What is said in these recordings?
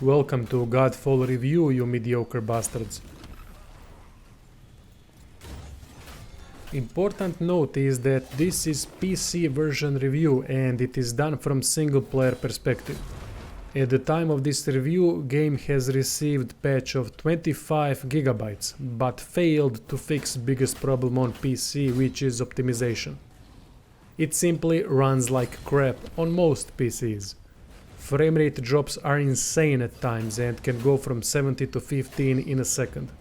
Welcome to Godfall review, you mediocre bastards. Important note is that this is PC version review and it is done from single player perspective. At the time of this review, game has received patch of 25 GB, but failed to fix biggest problem on PC, which is optimization. It simply runs like crap on most PCs. Framerate drops are insane at times and can go from 70 to 15 in a second.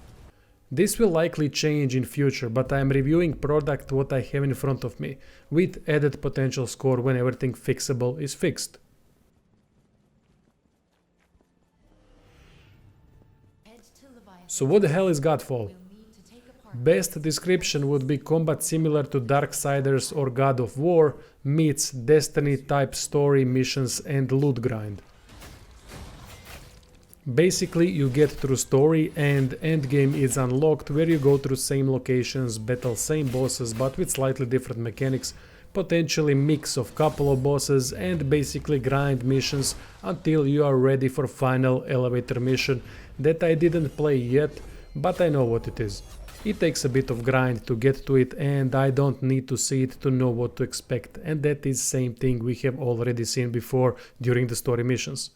This will likely change in future, but I am reviewing product what I have in front of me, with added potential score when everything fixable is fixed. So what the hell is Godfall? Best description would be combat similar to Darksiders or God of War meets Destiny type story missions and loot grind. Basically you get through story and endgame is unlocked where you go through same locations, battle same bosses but with slightly different mechanics, potentially mix of couple of bosses and basically grind missions until you are ready for final elevator mission that I didn't play yet, but I know what it is. It takes a bit of grind to get to it and I don't need to see it to know what to expect, and that is same thing we have already seen before during the story missions.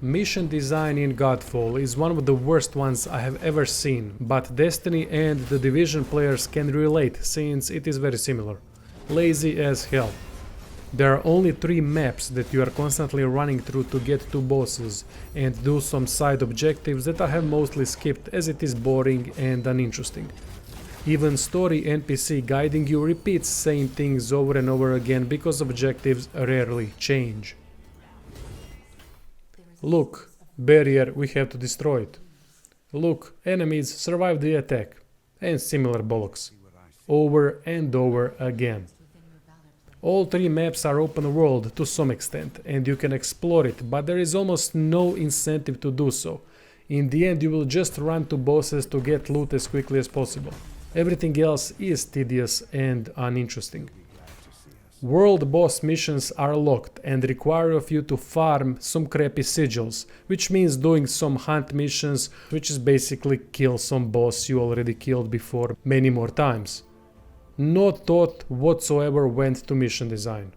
Mission design in Godfall is one of the worst ones I have ever seen, but Destiny and the Division players can relate since it is very similar. Lazy as hell. There are only 3 maps that you are constantly running through to get to bosses and do some side objectives that I have mostly skipped as it is boring and uninteresting. Even story NPC guiding you repeats same things over and over again because objectives rarely change. Look, barrier, we have to destroy it. Look, enemies survive the attack. And similar bollocks. Over and over again. All 3 maps are open world to some extent and you can explore it, but there is almost no incentive to do so. In the end you will just run to bosses to get loot as quickly as possible. Everything else is tedious and uninteresting. World boss missions are locked and require of you to farm some crappy sigils, which means doing some hunt missions, which is basically kill some boss you already killed before many more times. No thought whatsoever went to mission design.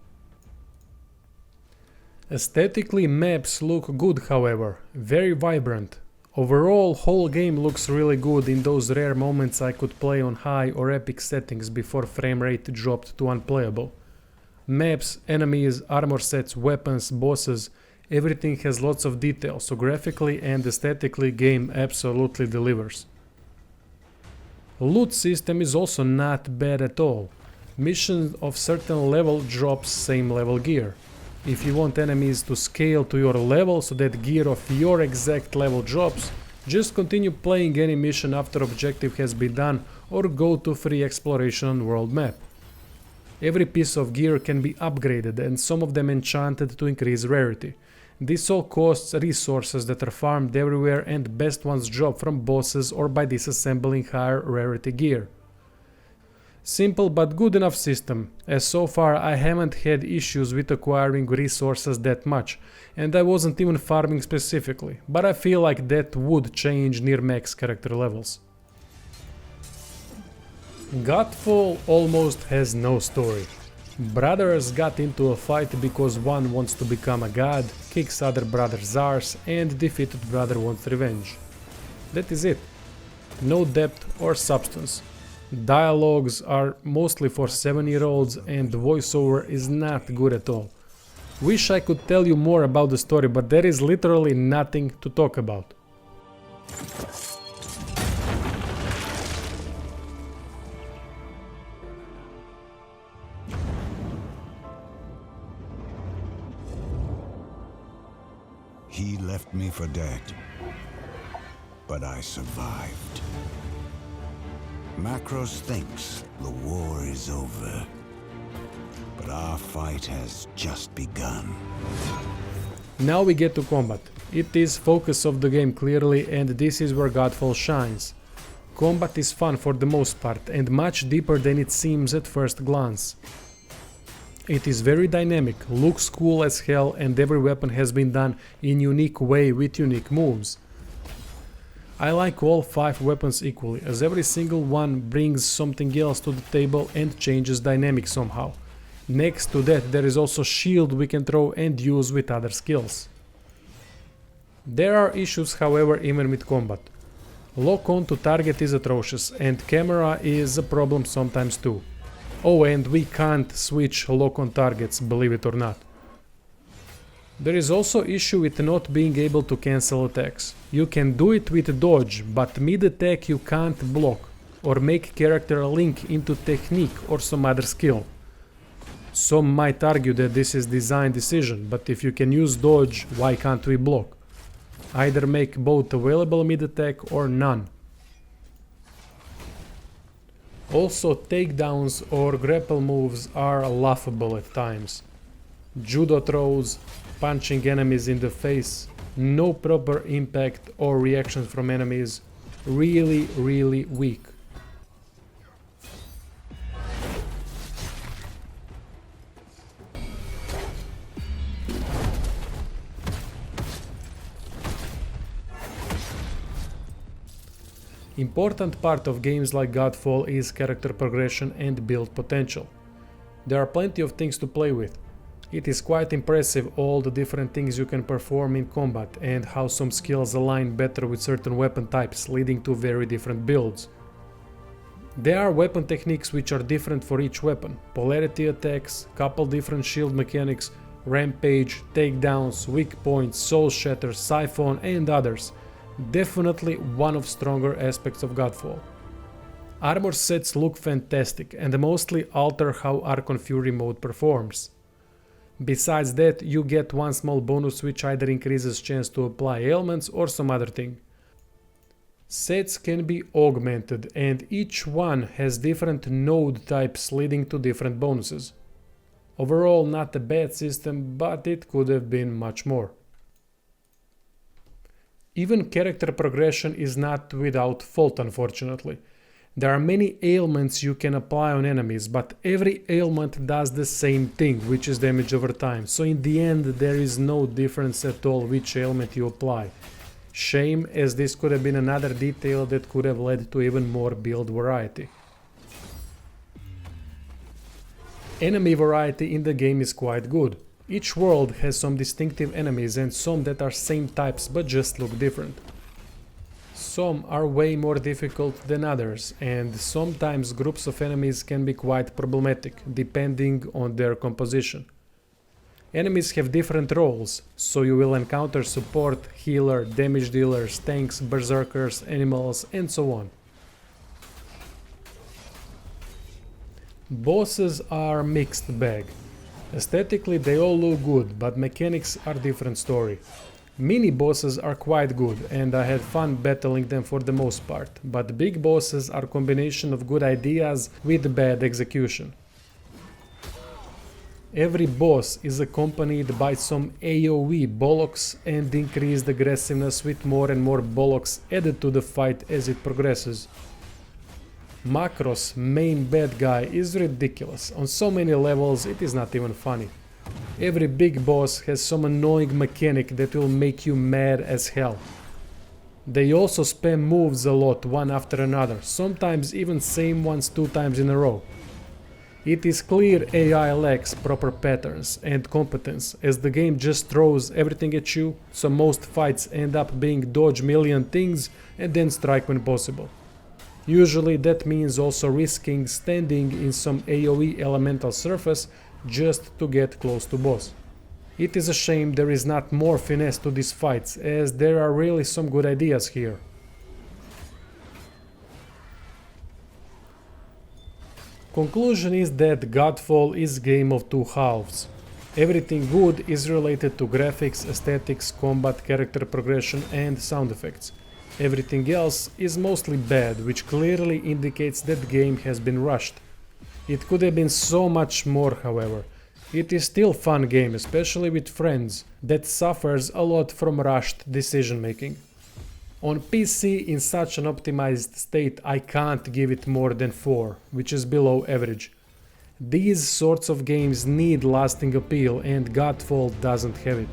Aesthetically maps look good, however, very vibrant. Overall whole game looks really good in those rare moments I could play on high or epic settings before frame rate dropped to unplayable. Maps, enemies, armor sets, weapons, bosses, everything has lots of detail, so graphically and aesthetically game absolutely delivers. Loot system is also not bad at all. Missions of certain level drops same level gear. If you want enemies to scale to your level so that gear of your exact level drops, just continue playing any mission after objective has been done or go to free exploration on world map. Every piece of gear can be upgraded and some of them enchanted to increase rarity. This all costs resources that are farmed everywhere and best ones drop from bosses or by disassembling higher rarity gear. Simple but good enough system, as so far I haven't had issues with acquiring resources that much, and I wasn't even farming specifically, but I feel like that would change near max character levels. Godfall almost has no story. Brothers got into a fight because one wants to become a god, kicks other brother's arse, and defeated brother wants revenge. That is it. No depth or substance. Dialogues are mostly for 7-year-olds and the voiceover is not good at all. Wish I could tell you more about the story, but there is literally nothing to talk about. He left me for dead, but I survived. Macros thinks the war is over, but our fight has just begun. Now we get to combat. It is focus of the game clearly, and this is where Godfall shines. Combat is fun for the most part and much deeper than it seems at first glance. It is very dynamic, looks cool as hell, and every weapon has been done in unique way with unique moves. I like all 5 weapons equally, as every single one brings something else to the table and changes dynamics somehow. Next to that, there is also shield we can throw and use with other skills. There are issues, however, even with combat. Lock on to target is atrocious, and camera is a problem sometimes too. Oh, and we can't switch lock on targets, believe it or not. There is also issue with not being able to cancel attacks. You can do it with dodge, but mid-attack you can't block, or make character link into technique or some other skill. Some might argue that this is design decision, but if you can use dodge, why can't we block? Either make both available mid-attack or none. Also, takedowns or grapple moves are laughable at times. Judo throws, punching enemies in the face, no proper impact or reaction from enemies, really weak. Important part of games like Godfall is character progression and build potential. There are plenty of things to play with. It is quite impressive all the different things you can perform in combat and how some skills align better with certain weapon types, leading to very different builds. There are weapon techniques which are different for each weapon, polarity attacks, couple different shield mechanics, rampage, takedowns, weak points, soul shatter, siphon and others. Definitely one of stronger aspects of Godfall. Armor sets look fantastic and mostly alter how Archon Fury mode performs. Besides that, you get one small bonus which either increases chance to apply ailments or some other thing. Sets can be augmented and each one has different node types leading to different bonuses. Overall, not a bad system, but it could have been much more. Even character progression is not without fault, unfortunately. There are many ailments you can apply on enemies, but every ailment does the same thing, which is damage over time, so in the end there is no difference at all which ailment you apply. Shame, as this could have been another detail that could have led to even more build variety. Enemy variety in the game is quite good. Each world has some distinctive enemies and some that are same types but just look different. Some are way more difficult than others, and sometimes groups of enemies can be quite problematic depending on their composition. Enemies have different roles, so you will encounter support, healer, damage dealers, tanks, berserkers, animals and so on. Bosses are mixed bag. Aesthetically they all look good, but mechanics are different story. Mini bosses are quite good and I had fun battling them for the most part, but big bosses are a combination of good ideas with bad execution. Every boss is accompanied by some AoE bollocks and increased aggressiveness with more and more bollocks added to the fight as it progresses. Macro's main bad guy is ridiculous. On so many levels it is not even funny. Every big boss has some annoying mechanic that will make you mad as hell. They also spam moves a lot one after another, sometimes even same ones 2 times in a row. It is clear AI lacks proper patterns and competence, as the game just throws everything at you, so most fights end up being dodge million things and then strike when possible. Usually that means also risking standing in some AoE elemental surface just to get close to boss. It is a shame there is not more finesse to these fights, as there are really some good ideas here. Conclusion is that Godfall is game of 2 halves. Everything good is related to graphics, aesthetics, combat, character progression and sound effects. Everything else is mostly bad, which clearly indicates that the game has been rushed. It could have been so much more, however. It is still a fun game, especially with friends, that suffers a lot from rushed decision making. On PC in such an optimized state I can't give it more than 4, which is below average. These sorts of games need lasting appeal, and Godfall doesn't have it.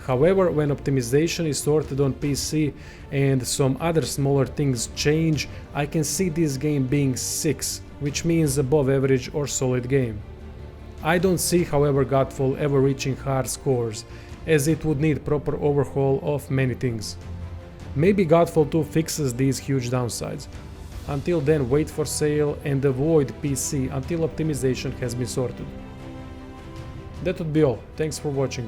However, when optimization is sorted on PC and some other smaller things change, I can see this game being 6, which means above average or solid game. I don't see, however, Godfall ever reaching hard scores, as it would need proper overhaul of many things. Maybe Godfall 2 fixes these huge downsides. Until then, wait for sale and avoid PC until optimization has been sorted. That would be all. Thanks for watching.